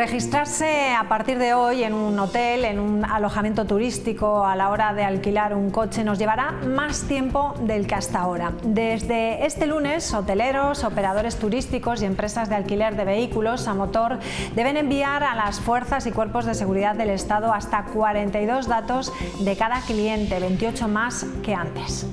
Registrarse a partir de hoy en un hotel, en un alojamiento turístico, a la hora de alquilar un coche, nos llevará más tiempo del que hasta ahora. Desde este lunes, hoteleros, operadores turísticos y empresas de alquiler de vehículos a motor deben enviar a las fuerzas y cuerpos de seguridad del Estado hasta 42 datos de cada cliente, 28 más que antes.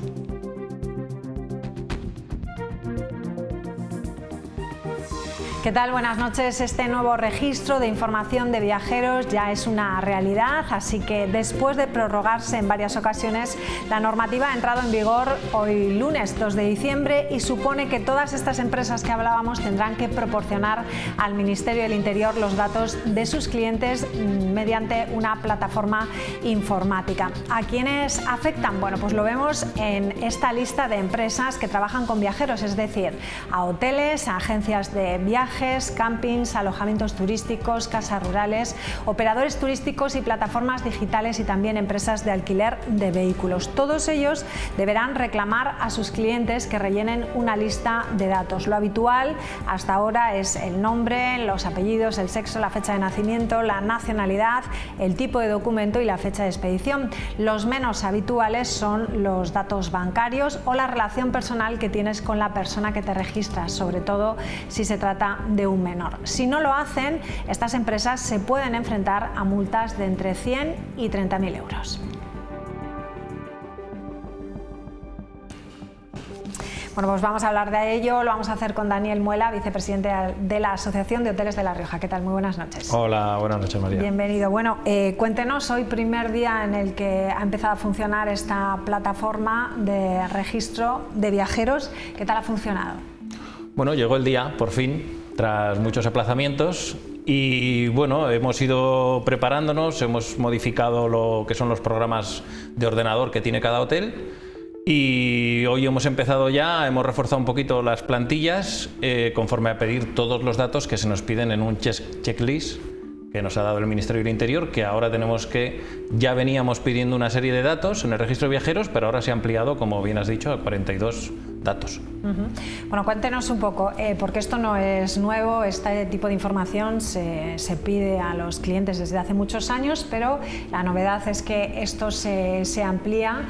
¿Qué tal? Buenas noches. Este nuevo registro de información de viajeros ya es una realidad, así que después de prorrogarse en varias ocasiones, la normativa ha entrado en vigor hoy lunes 2 de diciembre y supone que todas estas empresas que hablábamos tendrán que proporcionar al Ministerio del Interior los datos de sus clientes mediante una plataforma informática. ¿A quiénes afectan? Bueno, pues lo vemos en esta lista de empresas que trabajan con viajeros, es decir, a hoteles, a agencias de viajes, campings, alojamientos turísticos, casas rurales, operadores turísticos y plataformas digitales y también empresas de alquiler de vehículos. Todos ellos deberán reclamar a sus clientes que rellenen una lista de datos. Lo habitual hasta ahora es el nombre, los apellidos, el sexo, la fecha de nacimiento, la nacionalidad, el tipo de documento y la fecha de expedición. Los menos habituales son los datos bancarios o la relación personal que tienes con la persona que te registras, sobre todo si se trata de un menor. Si no lo hacen, estas empresas se pueden enfrentar a multas de entre 100 y 30.000 euros. Bueno, pues vamos a hablar de ello, lo vamos a hacer con Daniel Muela, vicepresidente de la Asociación de Hoteles de La Rioja. ¿Qué tal? Muy buenas noches. Hola, buenas noches, María. Bienvenido. Bueno, cuéntenos, hoy primer día en el que ha empezado a funcionar esta plataforma de registro de viajeros. ¿Qué tal ha funcionado? Bueno, llegó el día, por fin, tras muchos aplazamientos y bueno, hemos ido preparándonos, hemos modificado lo que son los programas de ordenador que tiene cada hotel y hoy hemos empezado ya, hemos reforzado un poquito las plantillas conforme a pedir todos los datos que se nos piden en un checklist que nos ha dado el Ministerio del Interior, que ahora tenemos que, ya veníamos pidiendo una serie de datos en el registro de viajeros, pero ahora se ha ampliado, como bien has dicho, a 42 datos. Bueno, cuéntenos un poco, porque esto no es nuevo, este tipo de información se pide a los clientes desde hace muchos años, pero la novedad es que esto se amplía,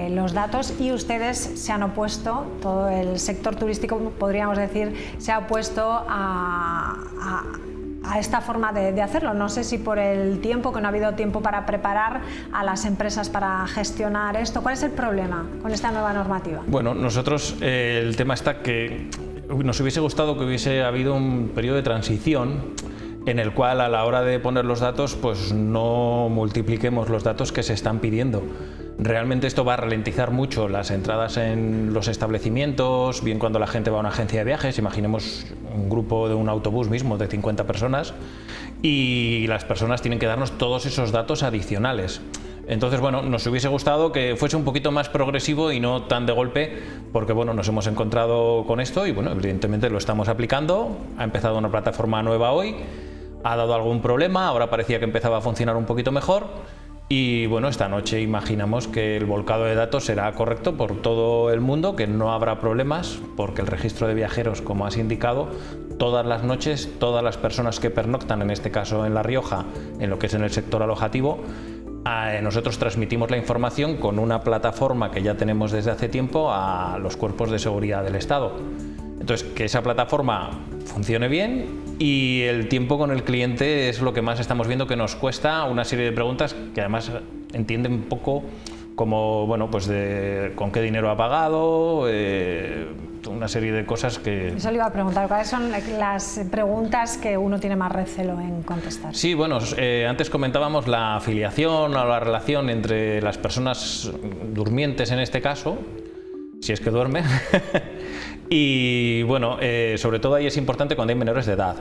los datos, y ustedes se han opuesto, todo el sector turístico, podríamos decir, se ha opuesto a esta forma de hacerlo. No sé si por el tiempo, que no ha habido tiempo para preparar a las empresas para gestionar esto. ¿Cuál es el problema con esta nueva normativa? Bueno, nosotros el tema está que nos hubiese gustado que hubiese habido un periodo de transición en el cual a la hora de poner los datos pues no multipliquemos los datos que se están pidiendo. Realmente esto va a ralentizar mucho las entradas en los establecimientos, bien cuando la gente va a una agencia de viajes, imaginemos un grupo de un autobús mismo de 50 personas y las personas tienen que darnos todos esos datos adicionales. Entonces, bueno, nos hubiese gustado que fuese un poquito más progresivo y no tan de golpe, porque bueno, nos hemos encontrado con esto y bueno, evidentemente lo estamos aplicando. Ha empezado una plataforma nueva hoy, ha dado algún problema, ahora parecía que empezaba a funcionar un poquito mejor. Y bueno, esta noche imaginamos que el volcado de datos será correcto por todo el mundo, que no habrá problemas, porque el registro de viajeros, como has indicado, todas las noches, todas las personas que pernoctan, en este caso en La Rioja, en lo que es en el sector alojativo, nosotros transmitimos la información con una plataforma que ya tenemos desde hace tiempo a los cuerpos de seguridad del Estado. Entonces, que esa plataforma funcione bien y el tiempo con el cliente es lo que más estamos viendo que nos cuesta, una serie de preguntas que además entienden un poco como, bueno, pues de con qué dinero ha pagado, una serie de cosas que... Eso le iba a preguntar, ¿cuáles son las preguntas que uno tiene más recelo en contestar? Sí, bueno, antes comentábamos la afiliación o la relación entre las personas durmientes en este caso, si es que duerme. Y bueno, sobre todo ahí es importante cuando hay menores de edad.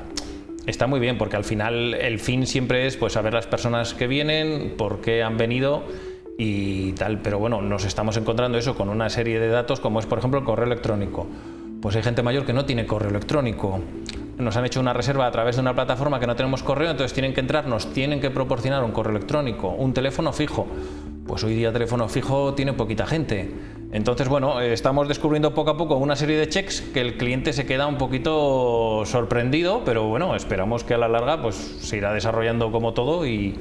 Está muy bien porque al final el fin siempre es pues saber las personas que vienen, por qué han venido y tal, pero bueno, nos estamos encontrando eso con una serie de datos como es por ejemplo el correo electrónico. Pues hay gente mayor que no tiene correo electrónico. Nos han hecho una reserva a través de una plataforma que no tenemos correo, entonces tienen que entrar, nos tienen que proporcionar un correo electrónico, un teléfono fijo. Pues hoy día teléfono fijo tiene poquita gente. Entonces, bueno, estamos descubriendo poco a poco una serie de checks que el cliente se queda un poquito sorprendido, pero bueno, esperamos que a la larga pues se irá desarrollando como todo y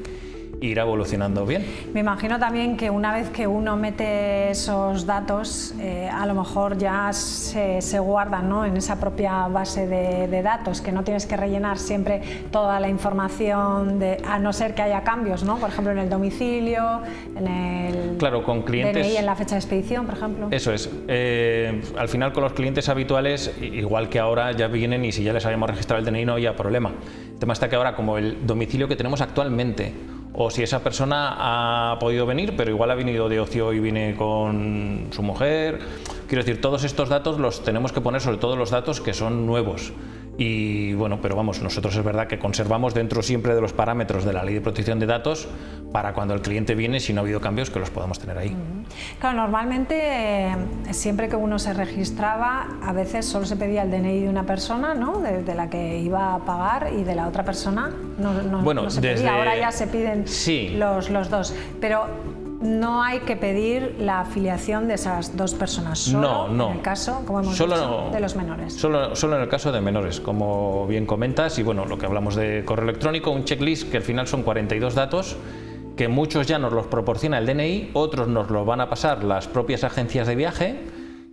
irá evolucionando bien. Me imagino también que una vez que uno mete esos datos, a lo mejor ya se guardan, ¿no?, en esa propia base de datos, que no tienes que rellenar siempre toda la información, a no ser que haya cambios, ¿no? Por ejemplo, en el domicilio, en el claro, con clientes, DNI, en la fecha de expedición, por ejemplo. Eso es. Al final, con los clientes habituales, igual que ahora, ya vienen y si ya les habíamos registrado el DNI no había problema. El tema está que ahora, como el domicilio que tenemos actualmente, o si esa persona ha podido venir, pero igual ha venido de ocio y viene con su mujer. Quiero decir, todos estos datos los tenemos que poner, sobre todo los datos que son nuevos. Y bueno, pero vamos, nosotros es verdad que conservamos dentro siempre de los parámetros de la Ley de Protección de Datos para cuando el cliente viene, si no ha habido cambios, que los podamos tener ahí. Claro, normalmente siempre que uno se registraba, a veces solo se pedía el DNI de una persona, ¿no?, de la que iba a pagar, y de la otra persona no se pedía. Ahora ya se piden los dos, pero no hay que pedir la afiliación de esas dos personas, solo en el caso, como hemos dicho, de los menores. Solo en el caso de menores, como bien comentas, y bueno, lo que hablamos de correo electrónico, un checklist que al final son 42 datos, que muchos ya nos los proporciona el DNI, otros nos los van a pasar las propias agencias de viaje.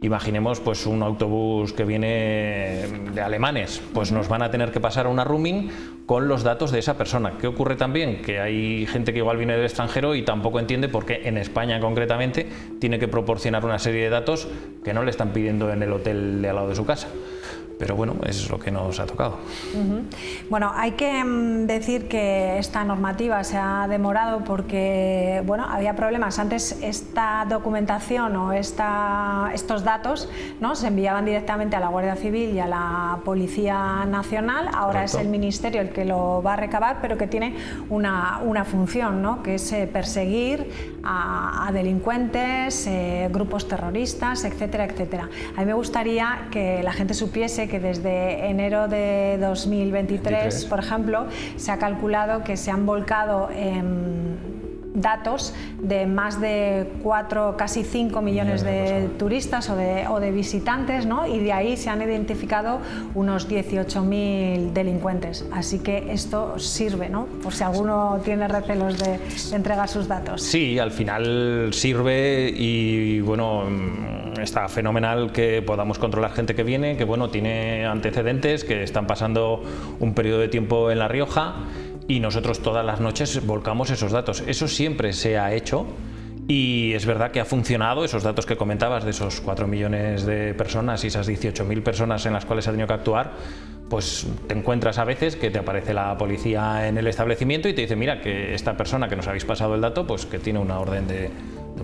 Imaginemos pues un autobús que viene de alemanes, pues nos van a tener que pasar a una roaming con los datos de esa persona. ¿Qué ocurre también? Que hay gente que igual viene del extranjero y tampoco entiende por qué en España concretamente tiene que proporcionar una serie de datos que no le están pidiendo en el hotel de al lado de su casa. Pero bueno, es lo que nos ha tocado. Bueno, hay que decir que esta normativa se ha demorado porque, bueno, había problemas. Antes esta documentación o estos datos, ¿no?, se enviaban directamente a la Guardia Civil y a la Policía Nacional. Ahora Correcto. Es el Ministerio el que lo va a recabar, pero que tiene una función, ¿no?, que es perseguir a delincuentes, grupos terroristas, etcétera, etcétera. A mí me gustaría que la gente supiese que desde enero de 2023, por ejemplo, se ha calculado que se han volcado datos de más de 4, casi 5 millones de turistas o de visitantes, ¿no?, y de ahí se han identificado unos 18.000 delincuentes. Así que esto sirve, ¿no?, por si alguno tiene recelos de entregar sus datos. Sí, al final sirve y bueno, está fenomenal que podamos controlar gente que viene, que bueno, tiene antecedentes, que están pasando un periodo de tiempo en La Rioja. Y nosotros todas las noches volcamos esos datos. Eso siempre se ha hecho y es verdad que ha funcionado. Esos datos que comentabas de esos 4 millones de personas y esas 18.000 personas en las cuales se ha tenido que actuar, pues te encuentras a veces que te aparece la policía en el establecimiento y te dice, mira, que esta persona que nos habéis pasado el dato, pues que tiene una orden de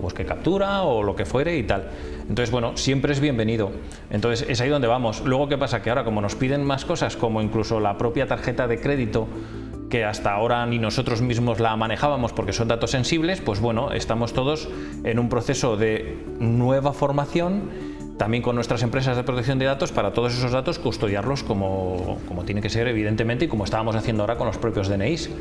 búsqueda y captura o lo que fuere y tal. Entonces, bueno, siempre es bienvenido. Entonces, es ahí donde vamos. Luego, ¿qué pasa? Que ahora, como nos piden más cosas, como incluso la propia tarjeta de crédito, que hasta ahora ni nosotros mismos la manejábamos porque son datos sensibles, pues bueno, estamos todos en un proceso de nueva formación, también con nuestras empresas de protección de datos, para todos esos datos custodiarlos como tiene que ser, evidentemente, y como estábamos haciendo ahora con los propios DNIs.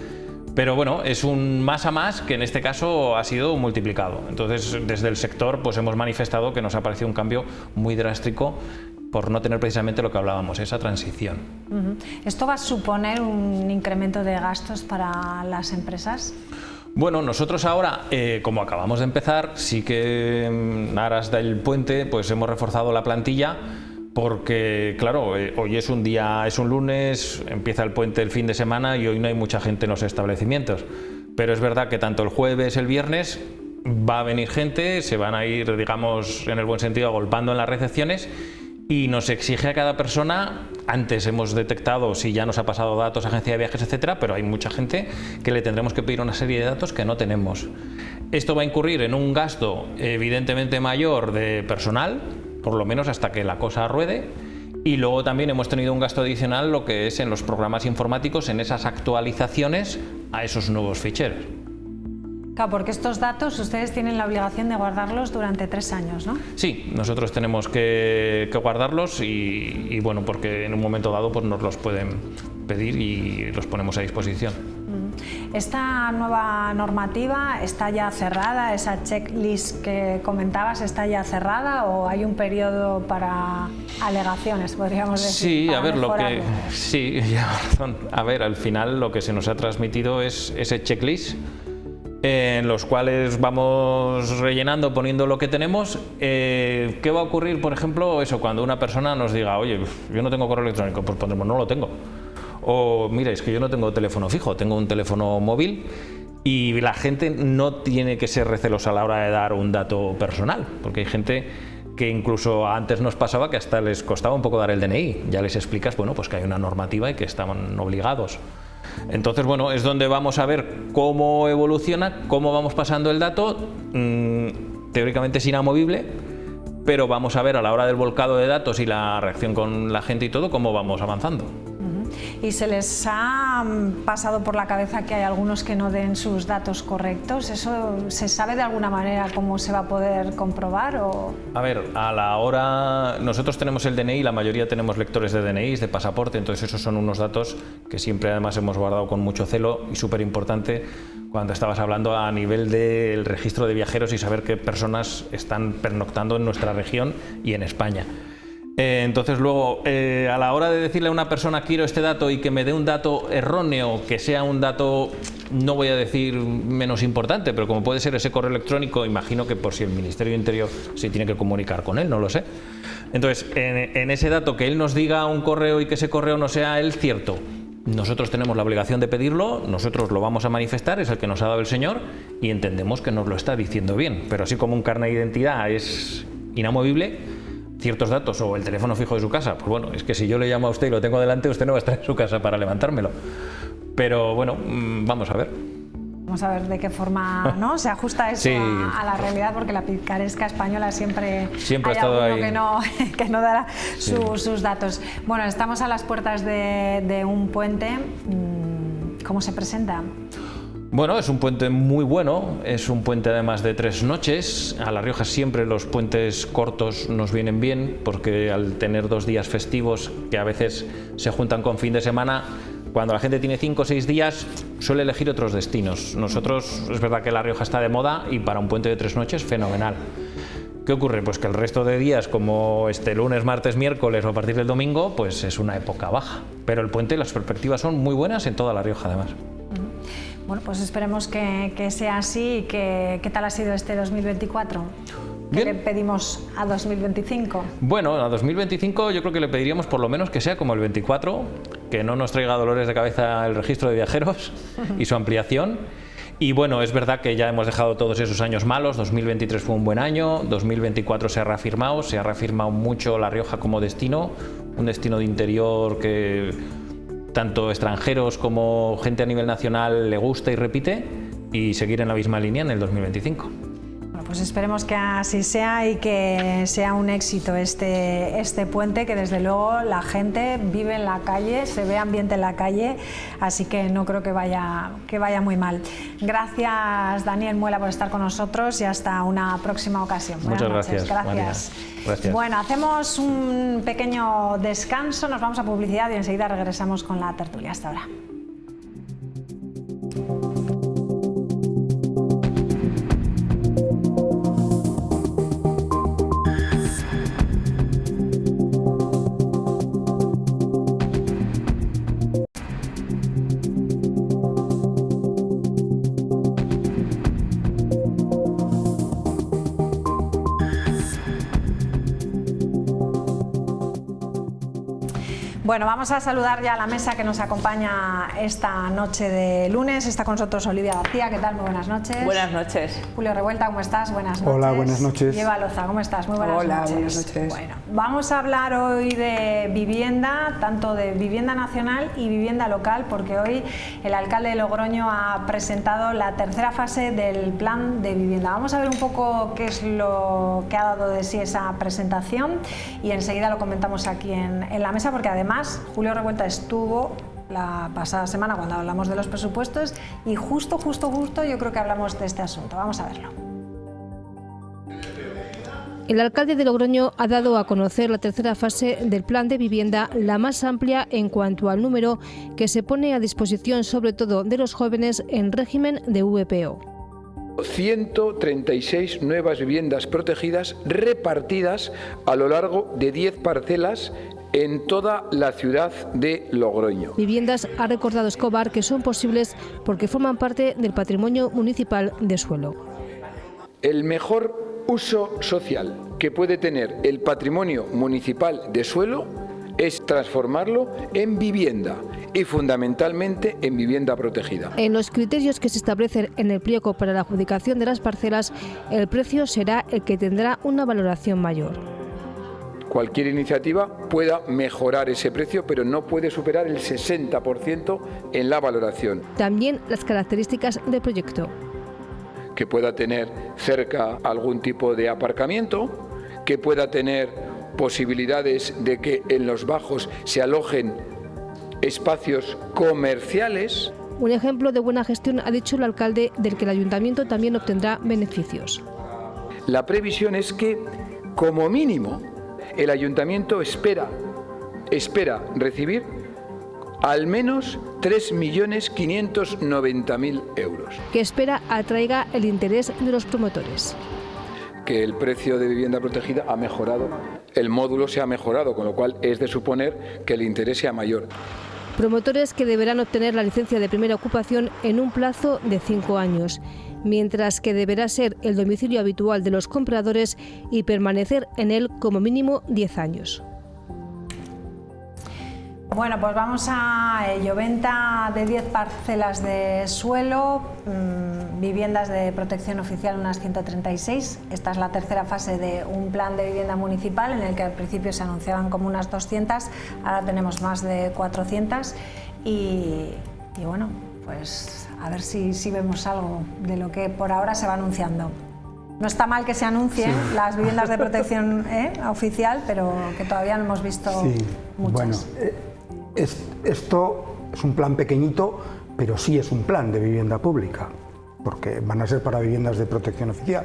Pero bueno, es un más a más que en este caso ha sido multiplicado. Entonces, desde el sector pues hemos manifestado que nos ha parecido un cambio muy drástico por no tener precisamente lo que hablábamos, esa transición. ¿Esto va a suponer un incremento de gastos para las empresas? Bueno, nosotros ahora, como acabamos de empezar, sí que en aras del puente pues hemos reforzado la plantilla, porque claro, hoy es un día, es un lunes, empieza el puente el fin de semana y hoy no hay mucha gente en los establecimientos. Pero es verdad que tanto el jueves, el viernes, va a venir gente, se van a ir, digamos, en el buen sentido, agolpando en las recepciones. Y nos exige a cada persona, antes hemos detectado si ya nos ha pasado datos, agencia de viajes, etcétera, pero hay mucha gente que le tendremos que pedir una serie de datos que no tenemos. Esto va a incurrir en un gasto evidentemente mayor de personal, por lo menos hasta que la cosa ruede, y luego también hemos tenido un gasto adicional, lo que es en los programas informáticos, en esas actualizaciones a esos nuevos ficheros. Claro, porque estos datos ustedes tienen la obligación de guardarlos durante 3 años, ¿no? Sí, nosotros tenemos que guardarlos y bueno, porque en un momento dado pues nos los pueden pedir y los ponemos a disposición. ¿Esta nueva normativa está ya cerrada? ¿Esa checklist que comentabas está ya cerrada o hay un periodo para alegaciones, podríamos decir? Sí, a ver, sí, lleva razón. A ver, al final lo que se nos ha transmitido es ese checklist en los cuales vamos rellenando, poniendo lo que tenemos. ¿Qué va a ocurrir, por ejemplo, eso, cuando una persona nos diga, oye, yo no tengo correo electrónico? Pues pondremos, no lo tengo. O, mira, es que yo no tengo teléfono fijo, tengo un teléfono móvil, y la gente no tiene que ser recelosa a la hora de dar un dato personal, porque hay gente que incluso antes nos pasaba que hasta les costaba un poco dar el DNI. Ya les explicas, bueno, pues que hay una normativa y que estaban obligados. Entonces, bueno, es donde vamos a ver cómo evoluciona, cómo vamos pasando el dato. Teóricamente es inamovible, pero vamos a ver a la hora del volcado de datos y la reacción con la gente y todo, cómo vamos avanzando. ¿Y se les ha pasado por la cabeza que hay algunos que no den sus datos correctos? ¿Eso se sabe de alguna manera cómo se va a poder comprobar? O... A ver, a la hora... Nosotros tenemos el DNI, la mayoría tenemos lectores de DNIs, de pasaporte, entonces esos son unos datos que siempre además hemos guardado con mucho celo, y súper importante cuando estabas hablando a nivel del registro de viajeros y saber qué personas están pernoctando en nuestra región y en España. Entonces luego, a la hora de decirle a una persona quiero este dato y que me dé un dato erróneo, que sea un dato, no voy a decir menos importante, pero como puede ser ese correo electrónico, imagino que por si el Ministerio de Interior se tiene que comunicar con él, no lo sé. Entonces, en ese dato que él nos diga un correo y que ese correo no sea el cierto, nosotros tenemos la obligación de pedirlo, nosotros lo vamos a manifestar, es el que nos ha dado el señor y entendemos que nos lo está diciendo bien, pero así como un carnet de identidad es inamovible, ciertos datos o el teléfono fijo de su casa, pues bueno, es que si yo le llamo a usted y lo tengo delante, usted no va a estar en su casa para levantármelo. Pero bueno, vamos a ver. Vamos a ver de qué forma, ¿no?, se ajusta eso a la realidad, porque la picaresca española siempre ha estado ahí. Que no dará sus datos. Bueno, estamos a las puertas de un puente. ¿Cómo se presenta? Bueno, es un puente muy bueno, es un puente además de 3 noches. A La Rioja siempre los puentes cortos nos vienen bien, porque al tener 2 días festivos que a veces se juntan con fin de semana, cuando la gente tiene 5 o 6 días suele elegir otros destinos. Nosotros, es verdad que La Rioja está de moda y para un puente de 3 noches fenomenal. ¿Qué ocurre? Pues que el resto de días, como este lunes, martes, miércoles o a partir del domingo, pues es una época baja. Pero el puente, las perspectivas son muy buenas en toda La Rioja además. Bueno, pues esperemos que sea así. ¿Qué tal ha sido este 2024? ¿Qué le pedimos a 2025? Bueno, a 2025 yo creo que le pediríamos por lo menos que sea como el 24, que no nos traiga dolores de cabeza el registro de viajeros y su ampliación. Y bueno, es verdad que ya hemos dejado todos esos años malos. 2023 fue un buen año, 2024 se ha reafirmado mucho La Rioja como destino, un destino de interior que tanto extranjeros como gente a nivel nacional le gusta y repite, y seguir en la misma línea en el 2025. Bueno, pues esperemos que así sea y que sea un éxito este puente, que desde luego la gente vive en la calle, se ve ambiente en la calle, así que no creo que vaya muy mal. Gracias, Daniel Muela, por estar con nosotros y hasta una próxima ocasión. Muchas gracias. Gracias. Gracias. Bueno, hacemos un pequeño descanso, nos vamos a publicidad y enseguida regresamos con la tertulia. Hasta ahora. Bueno, vamos a saludar ya a la mesa que nos acompaña esta noche de lunes. Está con nosotros Olivia García. ¿Qué tal? Muy buenas noches. Buenas noches. Julio Revuelta, ¿cómo estás? Buenas noches. Hola, buenas noches. Y Eva Loza, ¿cómo estás? Muy buenas noches. Hola, buenas noches. Bueno, vamos a hablar hoy de vivienda, tanto de vivienda nacional y vivienda local, porque hoy el alcalde de Logroño ha presentado la tercera fase del plan de vivienda. Vamos a ver un poco qué es lo que ha dado de sí esa presentación y enseguida lo comentamos aquí en la mesa, porque además Julio Revuelta estuvo la pasada semana cuando hablamos de los presupuestos y justo yo creo que hablamos de este asunto. Vamos a verlo. El alcalde de Logroño ha dado a conocer la tercera fase del plan de vivienda, la más amplia en cuanto al número que se pone a disposición sobre todo de los jóvenes en régimen de VPO. 136 nuevas viviendas protegidas repartidas a lo largo de 10 parcelas en toda la ciudad de Logroño. Viviendas, ha recordado Escobar, que son posibles porque forman parte del patrimonio municipal de suelo. El mejor uso social que puede tener el patrimonio municipal de suelo es transformarlo en vivienda y fundamentalmente en vivienda protegida. En los criterios que se establecen en el pliego para la adjudicación de las parcelas, el precio será el que tendrá una valoración mayor. Cualquier iniciativa pueda mejorar ese precio, pero no puede superar el 60% en la valoración. También las características del proyecto. Que pueda tener cerca algún tipo de aparcamiento, que pueda tener posibilidades de que en los bajos se alojen espacios comerciales. Un ejemplo de buena gestión, ha dicho el alcalde, del que el ayuntamiento también obtendrá beneficios. La previsión es que, como mínimo, el ayuntamiento espera recibir al menos 3.590.000 euros. Que espera atraiga el interés de los promotores. Que el precio de vivienda protegida ha mejorado, el módulo se ha mejorado, con lo cual es de suponer que el interés sea mayor. Promotores que deberán obtener la licencia de primera ocupación en un plazo de 5 años, mientras que deberá ser el domicilio habitual de los compradores y permanecer en él como mínimo 10 años. Bueno, pues vamos a ello. Venta de 10 parcelas de suelo, viviendas de protección oficial unas 136. Esta es la tercera fase de un plan de vivienda municipal en el que al principio se anunciaban como unas 200, ahora tenemos más de 400 y bueno, pues a ver si vemos algo de lo que por ahora se va anunciando. No está mal que se anuncien las viviendas de protección oficial, pero que todavía no hemos visto muchas. Bueno, esto es un plan pequeñito, pero sí es un plan de vivienda pública, porque van a ser para viviendas de protección oficial.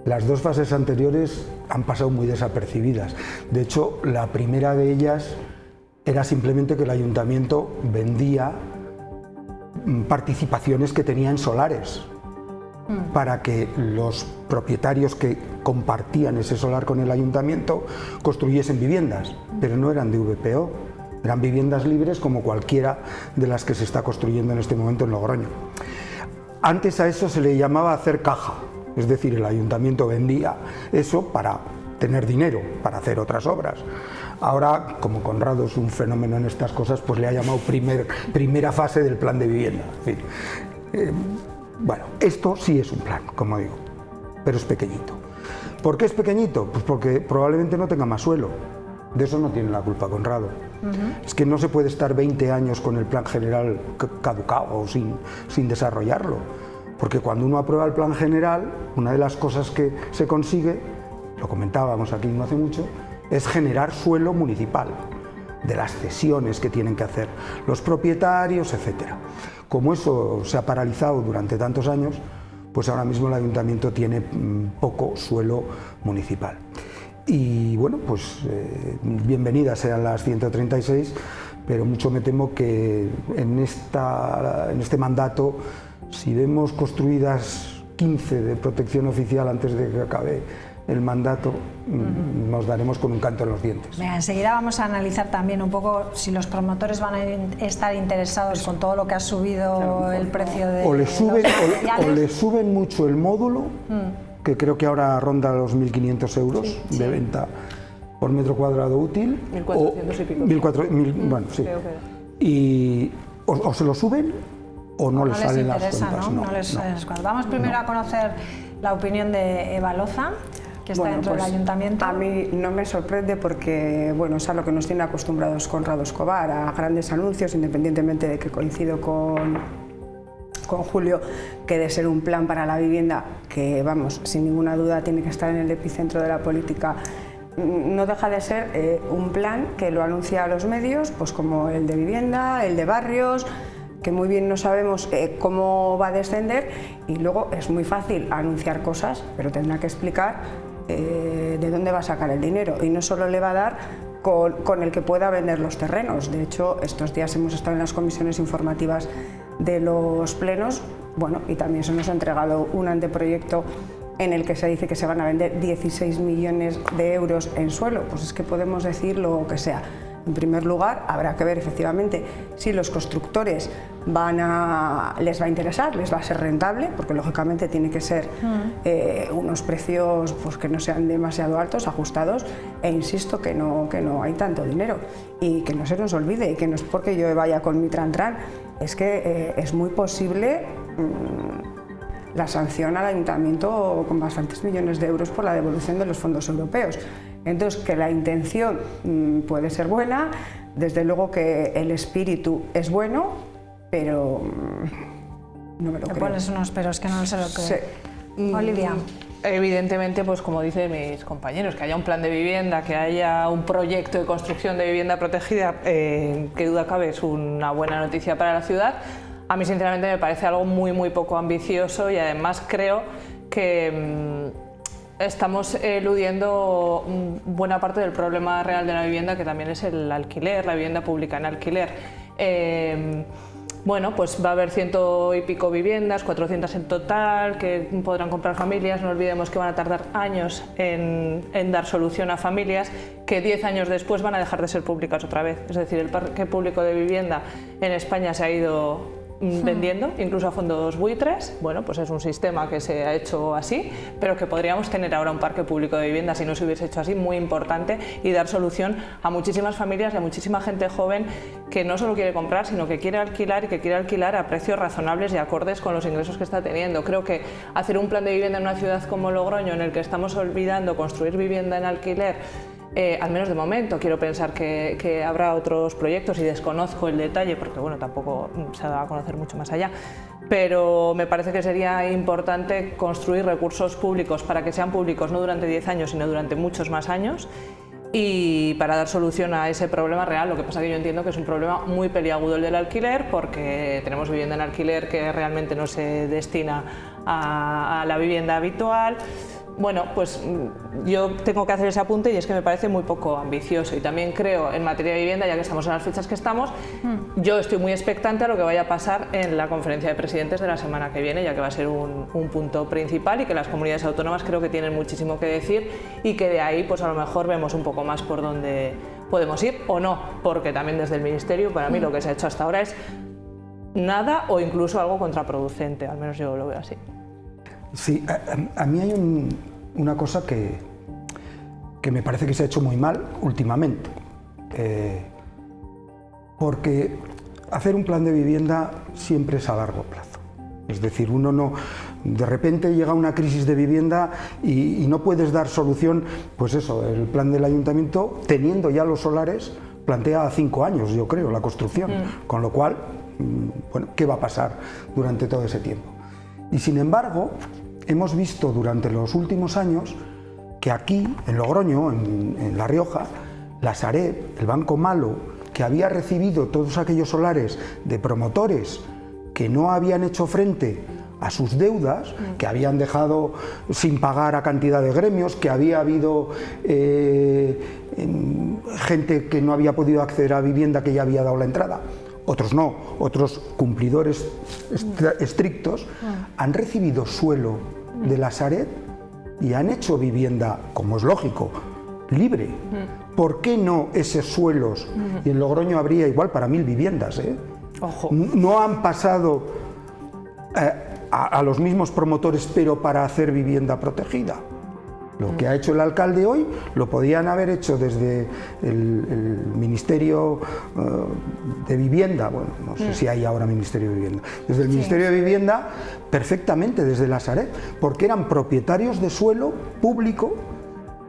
Las dos fases anteriores han pasado muy desapercibidas. De hecho, la primera de ellas era simplemente que el ayuntamiento vendía participaciones que tenía en solares para que los propietarios que compartían ese solar con el ayuntamiento construyesen viviendas, pero no eran de VPO. Eran viviendas libres como cualquiera de las que se está construyendo en este momento en Logroño. Antes a eso se le llamaba hacer caja, es decir, el ayuntamiento vendía eso para tener dinero, para hacer otras obras. Ahora, como Conrado es un fenómeno en estas cosas, pues le ha llamado primera fase del plan de vivienda. En fin, bueno, esto sí es un plan, como digo, pero es pequeñito. ¿Por qué es pequeñito? Pues porque probablemente no tenga más suelo. De eso no tiene la culpa Conrado. Es que no se puede estar 20 años con el plan general caducado o sin desarrollarlo. Porque cuando uno aprueba el plan general, una de las cosas que se consigue, lo comentábamos aquí no hace mucho, es generar suelo municipal, de las cesiones que tienen que hacer los propietarios, etcétera. Como eso se ha paralizado durante tantos años, pues ahora mismo el ayuntamiento tiene poco suelo municipal. Y bueno, pues bienvenidas sean las 136, pero mucho me temo que en este mandato, si vemos construidas 15 de protección oficial antes de que acabe el mandato, nos daremos con un canto en los dientes. Venga, enseguida vamos a analizar también un poco si los promotores van a estar interesados con todo lo que ha subido el precio de o le suben mucho el módulo, que creo que ahora ronda los 1.500 euros de venta por metro cuadrado útil. 1.400 y pico. 1.400, bueno, sí. Y o se lo suben o no les salen las cuentas. No les cuadra. Vamos primero a conocer la opinión de Eva Loza, que está dentro del ayuntamiento. A mí no me sorprende porque, bueno, es a lo que nos tiene acostumbrados Conrado Escobar, a grandes anuncios, independientemente de que coincido con Julio, que de ser un plan para la vivienda, que vamos, sin ninguna duda tiene que estar en el epicentro de la política, no deja de ser un plan que lo anuncia a los medios, pues como el de vivienda, el de barrios, que muy bien no sabemos cómo va a descender, y luego es muy fácil anunciar cosas, pero tendrá que explicar de dónde va a sacar el dinero, y no solo le va a dar con el que pueda vender los terrenos. De hecho, estos días hemos estado en las comisiones informativas de los plenos, bueno, y también se nos ha entregado un anteproyecto en el que se dice que se van a vender 16 millones de euros en suelo. Pues es que podemos decir lo que sea. En primer lugar, habrá que ver efectivamente si los constructores les va a interesar, les va a ser rentable, porque lógicamente tiene que ser unos precios pues, que no sean demasiado altos, ajustados, e insisto que no hay tanto dinero. Y que no se nos olvide, y que no es porque yo vaya con mi tran-tran, es que es muy posible la sanción al ayuntamiento con bastantes millones de euros por la devolución de los fondos europeos. Entonces, que la intención puede ser buena, desde luego que el espíritu es bueno, pero no me lo creo. Le pones unos peros que no se lo creo. Sí. Olivia. Evidentemente, pues como dicen mis compañeros, que haya un plan de vivienda, que haya un proyecto de construcción de vivienda protegida, que duda cabe, es una buena noticia para la ciudad. A mí, sinceramente, me parece algo muy poco ambicioso, y además creo que estamos eludiendo buena parte del problema real de la vivienda, que también es el alquiler, la vivienda pública en alquiler. Bueno, pues va a haber 100 y pico viviendas, 400 en total, que podrán comprar familias. No olvidemos que van a tardar años en dar solución a familias que 10 años después van a dejar de ser públicas otra vez. Es decir, el parque público de vivienda en España se ha ido vendiendo, incluso a fondos buitres. Bueno, pues es un sistema que se ha hecho así, pero que podríamos tener ahora un parque público de vivienda, si no se hubiese hecho así, muy importante, y dar solución a muchísimas familias y a muchísima gente joven que no solo quiere comprar, sino que quiere alquilar, y que quiere alquilar a precios razonables y acordes con los ingresos que está teniendo. Creo que hacer un plan de vivienda en una ciudad como Logroño, en el que estamos olvidando construir vivienda en alquiler, al menos de momento, quiero pensar que habrá otros proyectos, y desconozco el detalle porque bueno, tampoco se va a conocer mucho más allá, pero me parece que sería importante construir recursos públicos para que sean públicos no durante 10 años, sino durante muchos más años, y para dar solución a ese problema real. Lo que pasa es que yo entiendo que es un problema muy peliagudo el del alquiler, porque tenemos vivienda en alquiler que realmente no se destina a la vivienda habitual. Bueno, pues yo tengo que hacer ese apunte, y es que me parece muy poco ambicioso. Y también creo, en materia de vivienda, ya que estamos en las fechas que estamos, yo estoy muy expectante a lo que vaya a pasar en la conferencia de presidentes de la semana que viene, ya que va a ser un punto principal, y que las comunidades autónomas creo que tienen muchísimo que decir, y que de ahí pues a lo mejor vemos un poco más por dónde podemos ir o no, porque también desde el Ministerio, para mí lo que se ha hecho hasta ahora es nada, o incluso algo contraproducente, al menos yo lo veo así. Sí, a mí hay una cosa que me parece que se ha hecho muy mal últimamente, porque hacer un plan de vivienda siempre es a largo plazo. Es decir, uno no, de repente llega una crisis de vivienda y no puedes dar solución. Pues eso, el plan del ayuntamiento, teniendo ya los solares, plantea a 5 años, yo creo, la construcción, con lo cual, bueno, ¿qué va a pasar durante todo ese tiempo? Y sin embargo, hemos visto durante los últimos años que aquí, en Logroño, en La Rioja, la Sareb, el Banco Malo, que había recibido todos aquellos solares de promotores que no habían hecho frente a sus deudas, que habían dejado sin pagar a cantidad de gremios, que había habido gente que no había podido acceder a vivienda, que ya había dado la entrada. Otros no, otros cumplidores estrictos han recibido suelo de la Sareb y han hecho vivienda, como es lógico, libre. ¿Por qué no esos suelos? Y en Logroño habría igual para 1000 viviendas. Ojo. No han pasado a los mismos promotores, pero para hacer vivienda protegida. Lo que ha hecho el alcalde hoy lo podían haber hecho desde el Ministerio de Vivienda, bueno, no sé si hay ahora Ministerio de Vivienda, desde el Ministerio de Vivienda, perfectamente, desde la Sareb, porque eran propietarios de suelo público,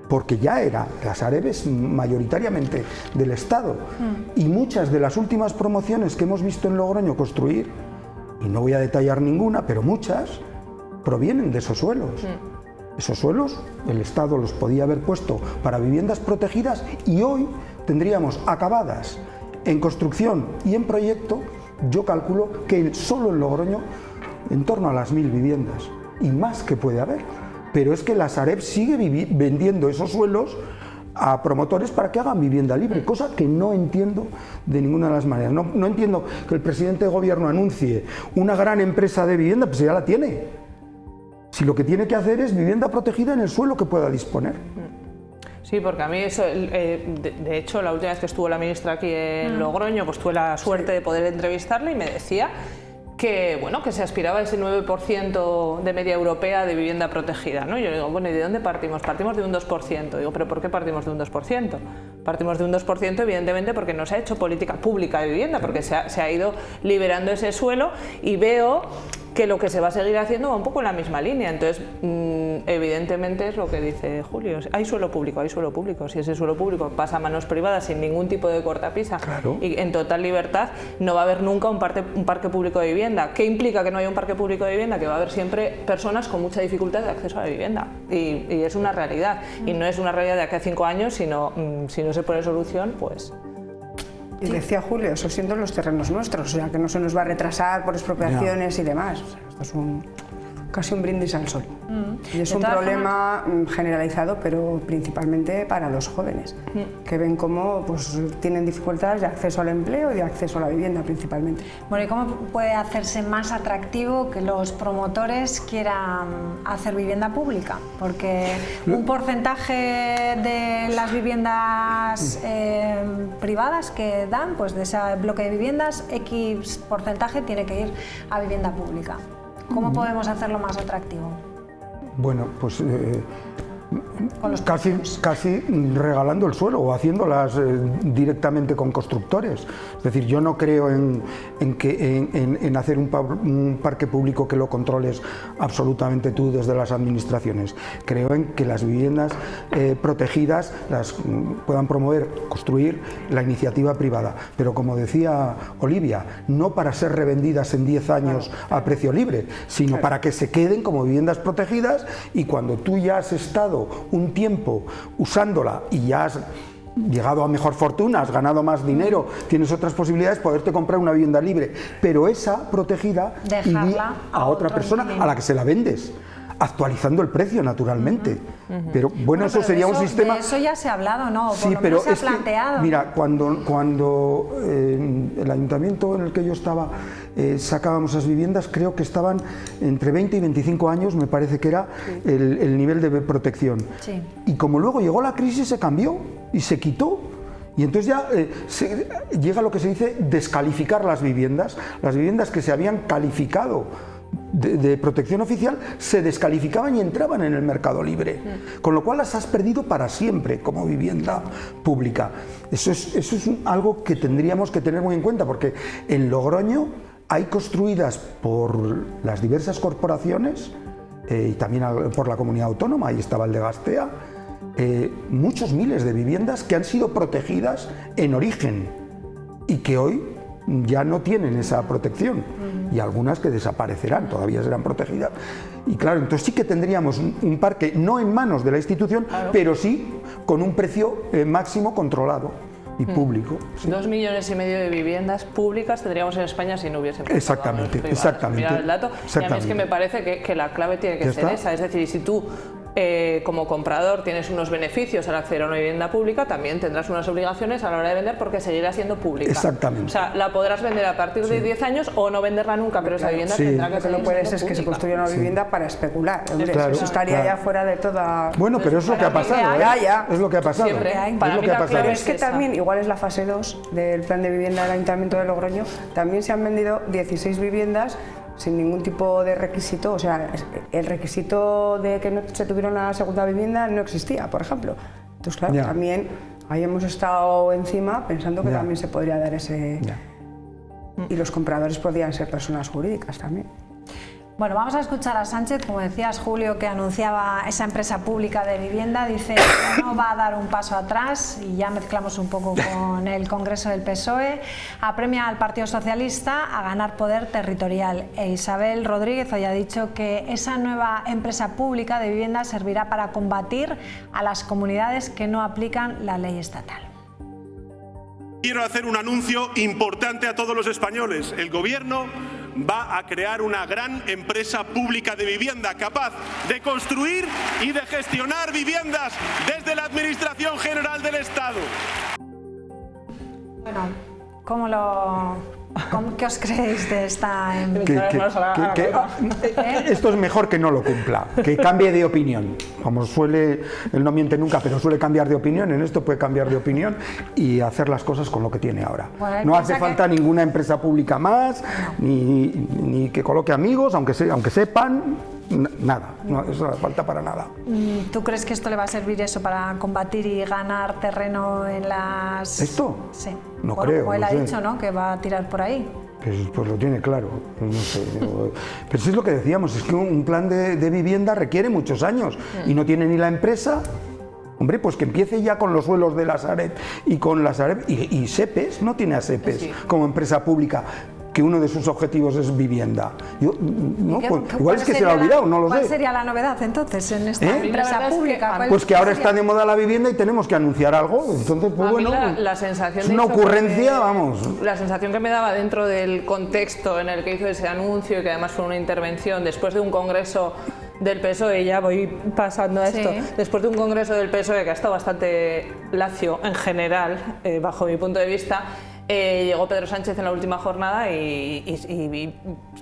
porque ya era, la Sareb es mayoritariamente del Estado, y muchas de las últimas promociones que hemos visto en Logroño construir, y no voy a detallar ninguna, pero muchas, provienen de esos suelos. Esos suelos el Estado los podía haber puesto para viviendas protegidas, y hoy tendríamos acabadas en construcción y en proyecto, yo calculo que solo en Logroño en torno a las 1000 viviendas, y más que puede haber. pero es que la Sareb sigue vendiendo esos suelos a promotores para que hagan vivienda libre, cosa que no entiendo de ninguna de las maneras. No entiendo que el presidente de gobierno anuncie una gran empresa de vivienda, pues ya la tiene. Si lo que tiene que hacer es vivienda protegida en el suelo que pueda disponer. Sí, porque a mí eso, de hecho, la última vez que estuvo la ministra aquí en Logroño, pues tuve la suerte de poder entrevistarle y me decía que, bueno, que se aspiraba a ese 9% de media europea de vivienda protegida, ¿no? Yo digo, bueno, ¿y de dónde partimos? Partimos de un 2%. Digo, ¿pero por qué partimos de un 2%? Partimos de un 2%, evidentemente, porque no se ha hecho política pública de vivienda, porque se ha ido liberando ese suelo, y veo que lo que se va a seguir haciendo va un poco en la misma línea. Entonces, evidentemente es lo que dice Julio, hay suelo público, hay suelo público. Si ese suelo público pasa a manos privadas sin ningún tipo de cortapisa, claro, y en total libertad, no va a haber nunca un parque público de vivienda. ¿Qué implica que no haya un parque público de vivienda? Que va a haber siempre personas con mucha dificultad de acceso a la vivienda, y es una realidad, y no es una realidad de aquí a 5 años, sino si no se pone solución, pues... Y decía Julio, eso siendo los terrenos nuestros, o sea, que no se nos va a retrasar por expropiaciones y demás. O sea, esto es casi un brindis al sol. Y es un problema generalizado, pero principalmente para los jóvenes, que ven cómo pues, tienen dificultades de acceso al empleo y de acceso a la vivienda principalmente. Bueno, ¿y cómo puede hacerse más atractivo que los promotores quieran hacer vivienda pública? Porque un porcentaje de las viviendas privadas que dan, pues de ese bloque de viviendas, X porcentaje tiene que ir a vivienda pública. ¿Cómo podemos hacerlo más atractivo? Bueno, pues casi regalando el suelo o haciéndolas directamente con constructores. Es decir, yo no creo en hacer un parque público que lo controles absolutamente tú desde las administraciones. Creo en que las viviendas protegidas las puedan promover, construir la iniciativa privada. Pero como decía Olivia, no para ser revendidas en 10 años a precio libre, sino para que se queden como viviendas protegidas, y cuando tú ya has estado un tiempo usándola y ya has llegado a mejor fortuna, has ganado más dinero, tienes otras posibilidades, poderte comprar una vivienda libre, pero esa protegida dejarla a otra persona a la que se la vendes, actualizando el precio, naturalmente. Pero bueno, eso sería un sistema... De eso ya se ha hablado, ¿no? Sí, pero se ha planteado. Mira, cuando el ayuntamiento en el que yo estaba sacábamos esas viviendas, creo que estaban entre 20 y 25 años, me parece que era el nivel de protección. Sí. Y como luego llegó la crisis, se cambió y se quitó. Y entonces ya llega lo que se dice descalificar las viviendas que se habían calificado de protección oficial, se descalificaban y entraban en el mercado libre, con lo cual las has perdido para siempre como vivienda pública. Eso es algo que tendríamos que tener muy en cuenta, porque en Logroño hay construidas por las diversas corporaciones y también por la comunidad autónoma, ahí estaba el de Gastea, muchos miles de viviendas que han sido protegidas en origen y que hoy ya no tienen esa protección, y algunas que desaparecerán, todavía serán protegidas. Y claro, entonces sí que tendríamos un parque no en manos de la institución, claro, pero sí con un precio máximo controlado y público. Sí. 2,5 millones de viviendas públicas tendríamos en España si no hubiese pasado. Exactamente, Mira el dato. Y a mí es que me parece que la clave tiene que ser esa, es decir, si tú como comprador tienes unos beneficios al acceder a una vivienda pública, también tendrás unas obligaciones a la hora de vender, porque seguirá siendo pública. Exactamente. O sea, la podrás vender a partir de 10 años o no venderla nunca, pero esa vivienda tendrá que ser. Lo que no puede ser es que se construya una vivienda para especular. Hombre, eso estaría ya fuera de toda... Bueno, pero es lo que ha pasado, es lo que ha pasado. Siempre hay. Pero es que también, igual es la fase 2 del plan de vivienda del Ayuntamiento de Logroño, también se han vendido 16 viviendas sin ningún tipo de requisito, o sea, el requisito de que no se tuviera una segunda vivienda no existía, por ejemplo. Entonces, claro, también ahí hemos estado encima pensando que también se podría dar ese... Y los compradores podrían ser personas jurídicas también. Bueno, vamos a escuchar a Sánchez, como decías, Julio, que anunciaba esa empresa pública de vivienda, dice que no va a dar un paso atrás, y ya mezclamos un poco con el Congreso del PSOE, apremia al Partido Socialista a ganar poder territorial, e Isabel Rodríguez hoy ha dicho que esa nueva empresa pública de vivienda servirá para combatir a las comunidades que no aplican la ley estatal. Quiero hacer un anuncio importante a todos los españoles. El Gobierno va a crear una gran empresa pública de vivienda capaz de construir y de gestionar viviendas desde la Administración General del Estado. Bueno, ¿qué os creéis de esta? Esto es mejor que no lo cumpla, que cambie de opinión. Como él no miente nunca, pero suele cambiar de opinión. En esto puede cambiar de opinión y hacer las cosas con lo que tiene ahora. Bueno, no hace falta ninguna empresa pública más, ni que coloque amigos, aunque sepan. Nada, no, eso no hace falta para nada. ¿Tú crees que esto le va a servir eso para combatir y ganar terreno en las...? ¿Esto? Sí. No creo. Como él ha dicho, ¿no?, que va a tirar por ahí. Pues lo tiene claro, no sé. Pero sí es lo que decíamos, es que un plan de vivienda requiere muchos años y no tiene ni la empresa. Hombre, pues que empiece ya con los suelos de la Sareb y con la Sareb y SEPES, no tiene a SEPES como empresa pública, que uno de sus objetivos es vivienda. Igual es que se le ha olvidado, no lo sé. ¿Cuál sería la novedad entonces en esta empresa pública? Pues que ahora está de moda la vivienda y tenemos que anunciar algo. Entonces, pues bueno, la sensación es una ocurrencia, vamos. La sensación que me daba dentro del contexto en el que hizo ese anuncio, que además fue una intervención después de un congreso del PSOE, ya voy pasando a esto, después de un congreso del PSOE que ha estado bastante lacio en general, bajo mi punto de vista, llegó Pedro Sánchez en la última jornada y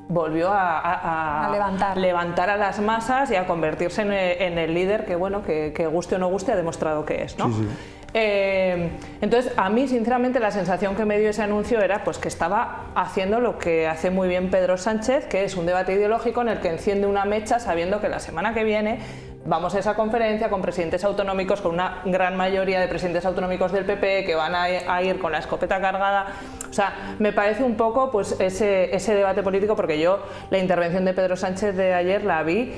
volvió a levantar a las masas y a convertirse en el líder que, bueno, que guste o no guste, ha demostrado que es, ¿no? Sí. Entonces, a mí, sinceramente, la sensación que me dio ese anuncio era pues que estaba haciendo lo que hace muy bien Pedro Sánchez, que es un debate ideológico en el que enciende una mecha sabiendo que la semana que viene vamos a esa conferencia con presidentes autonómicos, con una gran mayoría de presidentes autonómicos del PP que van a ir con la escopeta cargada. O sea, me parece un poco pues ese debate político, porque yo la intervención de Pedro Sánchez de ayer la vi